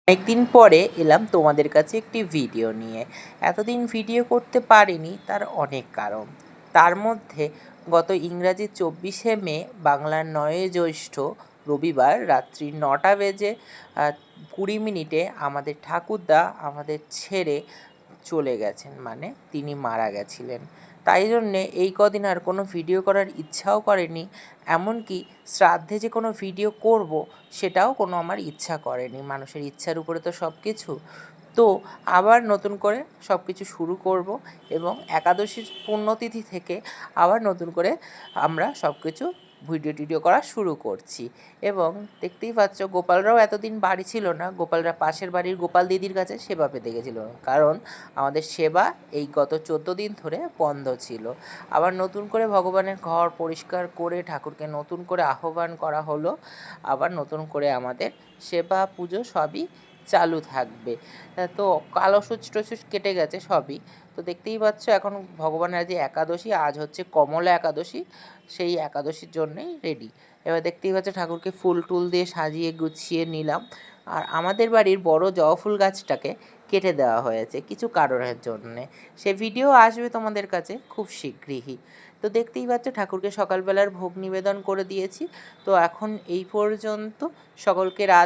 অনেকদিন পরে এলাম তোমাদের কাছে একটি ভিডিও নিয়ে। এতদিন ভিডিও করতে পারিনি, তার অনেক কারণ। তার মধ্যে গত ইংরাজি 24শে মে, বাংলার 9 জ্যৈষ্ঠ রবিবার রাত্রি 9টা বেজে 20 মিনিটে আমাদের ঠাকুরদা আমাদের ছেড়ে চলে গেছেন, মানে তিনি মারা গেছিলেন। তাই জন্যে এই কদিন আর কোনো ভিডিও করার ইচ্ছাও করেনি, এমনকি শ্রাদ্ধে যে কোনো ভিডিও করব সেটাও কোনো আমার ইচ্ছা করেনি। মানুষের ইচ্ছার উপরে তো সব কিছু। তো আবার নতুন করে সব কিছু শুরু করব এবং একাদশীর পুণ্যতিথি থেকে আবার নতুন করে আমরা সব কিছু ভিডিও করা শুরু করছি। এবং দেখতেই পাচ্ছ, গোপালরাও এতদিন বাড়ি ছিল না। গোপালরা পাশের বাড়ির গোপাল দিদির কাছে সেবা পেতে গেছিলো, কারণ আমাদের সেবা এই গত 14 দিন ধরে বন্ধ ছিল। আবার নতুন করে ভগবানের ঘর পরিষ্কার করে ঠাকুরকে নতুন করে আহ্বান করা হলো। আবার নতুন করে আমাদের সেবা পুজো সবই চালু থাকবে। তো কালসুচ টসুচ কেটে গেছে সবই। তো দেখতেই পাচ্ছ এখন ভগবানের যে একাদশী, আজ হচ্ছে কমলা একাদশী, সেই একাদশীর জন্যেই রেডি। এবার দেখতেই পাচ্ছ ঠাকুরকে ফুল টুল দিয়ে সাজিয়ে গুছিয়ে নিলাম। আর আমাদের বাড়ির বড় জবা ফুল গাছটাকে কেটে দেওয়া হয়েছে কিছু কারণের জন্যে। সে ভিডিও আসবে তোমাদের কাছে খুব শীঘ্রই। তো দেখতেই পাচ্ছ ঠাকুরকে সকালবেলার ভোগ নিবেদন করে দিয়েছি। তো এখন এই পর্যন্ত সকলকে রাত